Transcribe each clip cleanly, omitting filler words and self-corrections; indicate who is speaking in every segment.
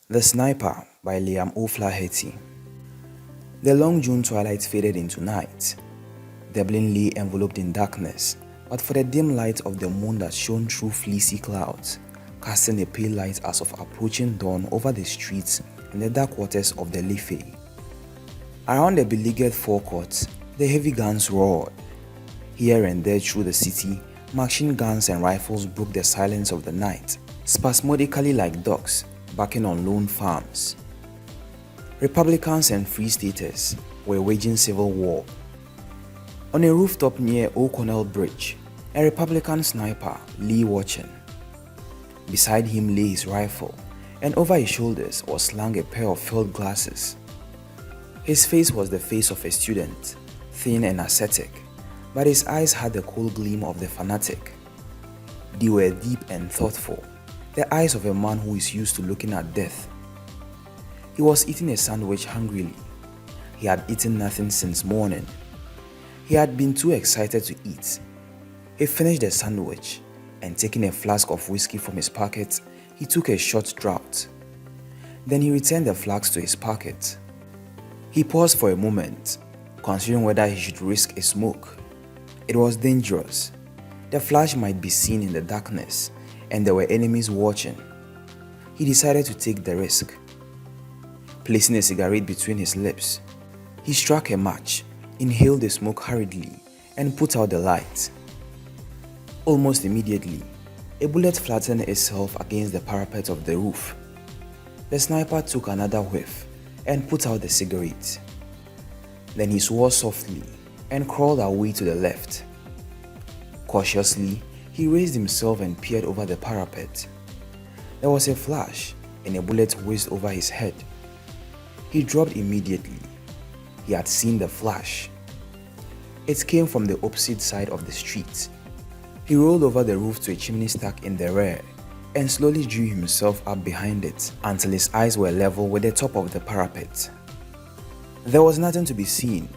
Speaker 1: The Sniper by Liam O'Flaherty. The long June twilight faded into night. Dublin lay enveloped in darkness, but for the dim light of the moon that shone through fleecy clouds, casting a pale light as of approaching dawn over the streets and the dark waters of the Liffey. Around the beleaguered forecourt, the heavy guns roared. Here and there through the city, machine guns and rifles broke the silence of the night, spasmodically like dogs barking on lone farms. Republicans and Free Staters were waging civil war. On a rooftop near O'Connell Bridge, a Republican sniper lay watching. Beside him lay his rifle, and over his shoulders was slung a pair of field glasses. His face was the face of a student, thin and ascetic, but his eyes had the cold gleam of the fanatic. They were deep and thoughtful, the eyes of a man who is used to looking at death. He was eating a sandwich hungrily. He had eaten nothing since morning. He had been too excited to eat. He finished the sandwich, and taking a flask of whiskey from his pocket, he took a short draught. Then he returned the flask to his pocket. He paused for a moment, considering whether he should risk a smoke. It was dangerous. The flash might be seen in the darkness, and there were enemies watching. He decided to take the risk. Placing a cigarette between his lips, he struck a match, inhaled the smoke hurriedly, and put out the light. Almost immediately, a bullet flattened itself against the parapet of the roof. The sniper took another whiff and put out the cigarette. Then he swore softly and crawled away to the left. Cautiously, he raised himself and peered over the parapet. There was a flash, and a bullet whizzed over his head. He dropped immediately. He had seen the flash. It came from the opposite side of the street. He rolled over the roof to a chimney stack in the rear and slowly drew himself up behind it until his eyes were level with the top of the parapet. There was nothing to be seen,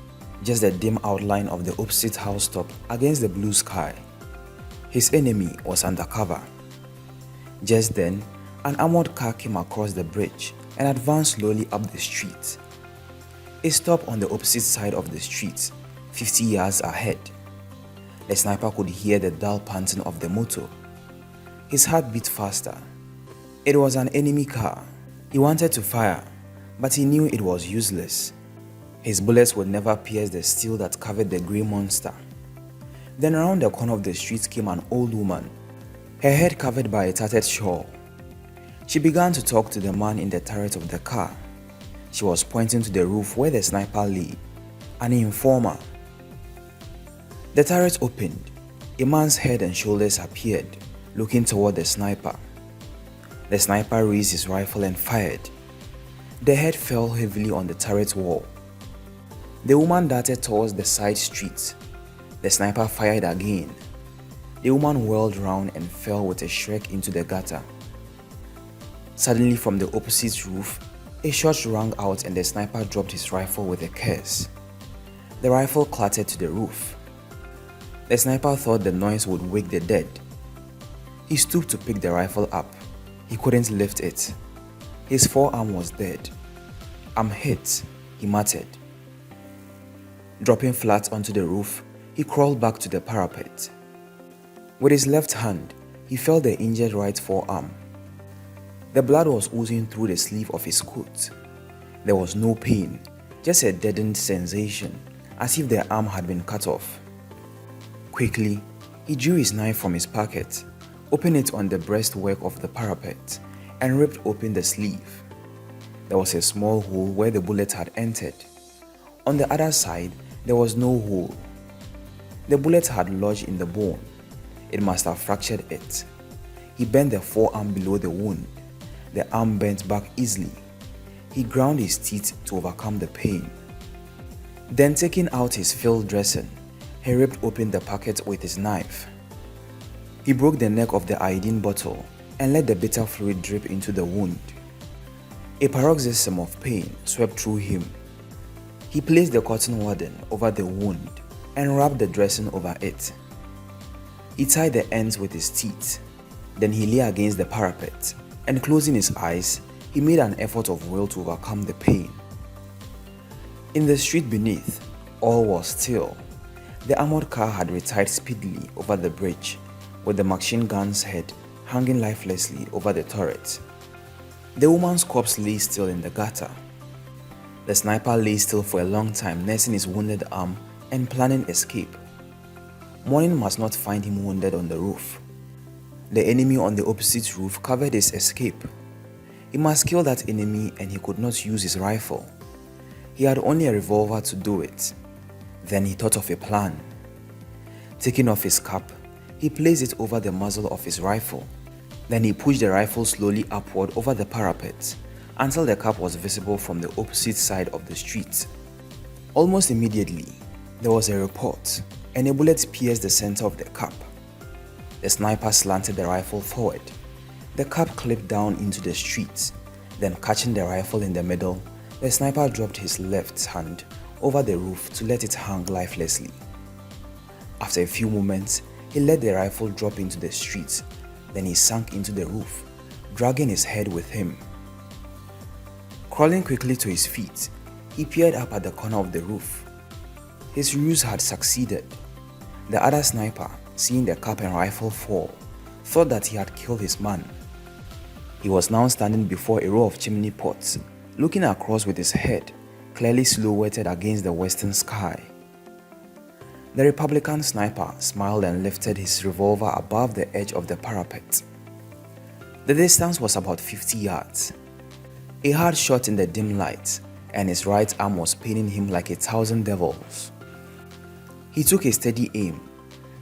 Speaker 1: just the dim outline of the opposite housetop against the blue sky. His enemy was under cover. Just then, an armored car came across the bridge and advanced slowly up the street. It stopped on the opposite side of the street, 50 yards ahead. The sniper could hear the dull panting of the motor. His heart beat faster. It was an enemy car. He wanted to fire, but he knew it was useless. His bullets would never pierce the steel that covered the grey monster. Then around the corner of the street came an old woman, her head covered by a tattered shawl. She began to talk to the man in the turret of the car. She was pointing to the roof where the sniper lay, an informer. The turret opened. A man's head and shoulders appeared, looking toward the sniper. The sniper raised his rifle and fired. The head fell heavily on the turret wall. The woman darted towards the side street. The sniper fired again. The woman whirled round and fell with a shriek into the gutter. Suddenly from the opposite roof, a shot rang out and the sniper dropped his rifle with a curse. The rifle clattered to the roof. The sniper thought the noise would wake the dead. He stooped to pick the rifle up. He couldn't lift it. His forearm was dead. "I'm hit," he muttered. Dropping flat onto the roof, he crawled back to the parapet. With his left hand, he felt the injured right forearm. The blood was oozing through the sleeve of his coat. There was no pain, just a deadened sensation, as if the arm had been cut off. Quickly, he drew his knife from his pocket, opened it on the breastwork of the parapet, and ripped open the sleeve. There was a small hole where the bullet had entered. On the other side, there was no hole. The bullet had lodged in the bone. It must have fractured it. He bent the forearm below the wound. The arm bent back easily. He ground his teeth to overcome the pain. Then, taking out his field dressing, he ripped open the packet with his knife. He broke the neck of the iodine bottle and let the bitter fluid drip into the wound. A paroxysm of pain swept through him. He placed the cotton wadding over the wound and wrapped the dressing over it. He tied the ends with his teeth. Then he lay against the parapet and, closing his eyes, he made an effort of will to overcome the pain. In the street beneath, all was still. The armored car had retired speedily over the bridge, with the machine gun's head hanging lifelessly over the turret. The woman's corpse lay still in the gutter. The sniper lay still for a long time, nursing his wounded arm and planning escape. Morning must not find him wounded on the roof. The enemy on the opposite roof covered his escape. He must kill that enemy, and he could not use his rifle. He had only a revolver to do it. Then he thought of a plan. Taking off his cap, he placed it over the muzzle of his rifle. Then he pushed the rifle slowly upward over the parapet until the cap was visible from the opposite side of the street. Almost immediately, there was a report, and a bullet pierced the center of the cap. The sniper slanted the rifle forward. The cap clipped down into the street. Then, catching the rifle in the middle, the sniper dropped his left hand over the roof to let it hang lifelessly. After a few moments, he let the rifle drop into the street. Then he sank into the roof, dragging his head with him. Crawling quickly to his feet, he peered up at the corner of the roof. His ruse had succeeded. The other sniper, seeing the cap and rifle fall, thought that he had killed his man. He was now standing before a row of chimney pots, looking across with his head clearly silhouetted against the western sky. The Republican sniper smiled and lifted his revolver above the edge of the parapet. The distance was about 50 yards. A hard shot in the dim light, and his right arm was paining him like 1,000 devils. He took a steady aim.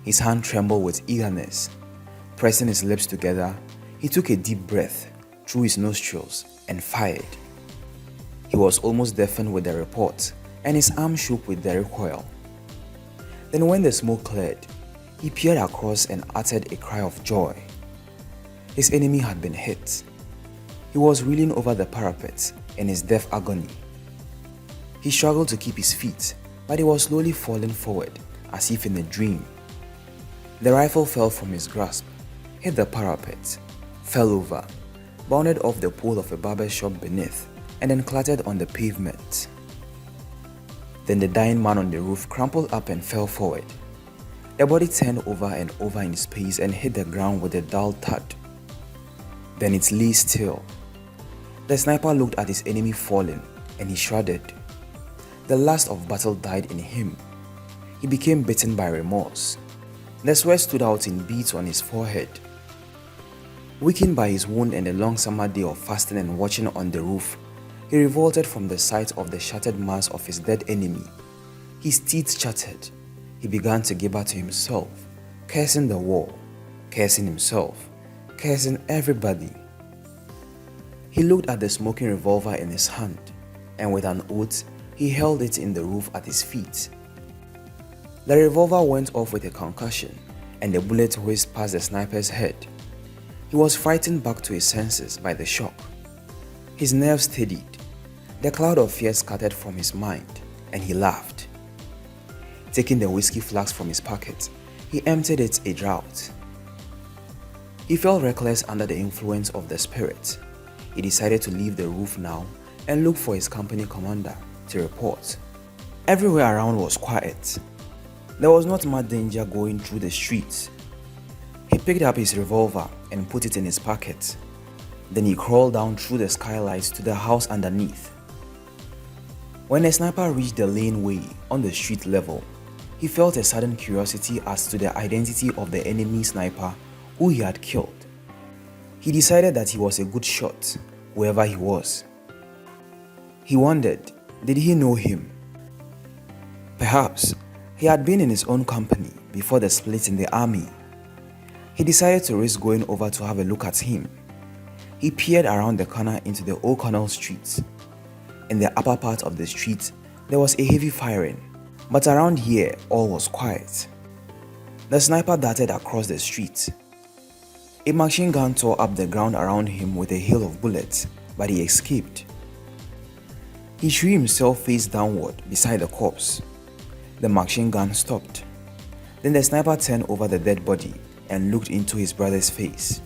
Speaker 1: His hand trembled with eagerness. Pressing his lips together, he took a deep breath through his nostrils and fired. He was almost deafened with the report, and his arm shook with the recoil. Then when the smoke cleared, he peered across and uttered a cry of joy. His enemy had been hit. He was reeling over the parapet in his death agony. He struggled to keep his feet, but he was slowly falling forward as if in a dream. The rifle fell from his grasp, hit the parapet, fell over, bounded off the pole of a barber shop beneath, and then clattered on the pavement. Then the dying man on the roof crumpled up and fell forward. The body turned over and over in space and hit the ground with a dull thud. Then it lay still. The sniper looked at his enemy falling, and he shuddered. The lust of battle died in him. He became bitten by remorse. The sweat stood out in beads on his forehead. Weakened by his wound and a long summer day of fasting and watching on the roof, he revolted from the sight of the shattered mass of his dead enemy. His teeth chattered. He began to gibber to himself, cursing the war, cursing himself, cursing everybody. He looked at the smoking revolver in his hand, and with an oath, he held it in the roof at his feet. The revolver went off with a concussion, and the bullet whizzed past the sniper's head. He was frightened back to his senses by the shock. His nerves steadied. The cloud of fear scattered from his mind, and he laughed. Taking the whiskey flask from his pocket, he emptied it a draught. He felt reckless under the influence of the spirit. He decided to leave the roof now and look for his company commander to report. Everywhere around was quiet. There was not much danger going through the streets. He picked up his revolver and put it in his pocket. Then he crawled down through the skylights to the house underneath. When the sniper reached the laneway on the street level, he felt a sudden curiosity as to the identity of the enemy sniper who he had killed. He decided that he was a good shot, whoever he was. He wondered, did he know him? Perhaps he had been in his own company before the split in the army. He decided to risk going over to have a look at him. He peered around the corner into the O'Connell Street. In the upper part of the street, there was a heavy firing, but around here all was quiet. The sniper darted across the street. A machine gun tore up the ground around him with a hail of bullets, but he escaped. He threw himself face downward beside the corpse. The machine gun stopped. Then the sniper turned over the dead body and looked into his brother's face.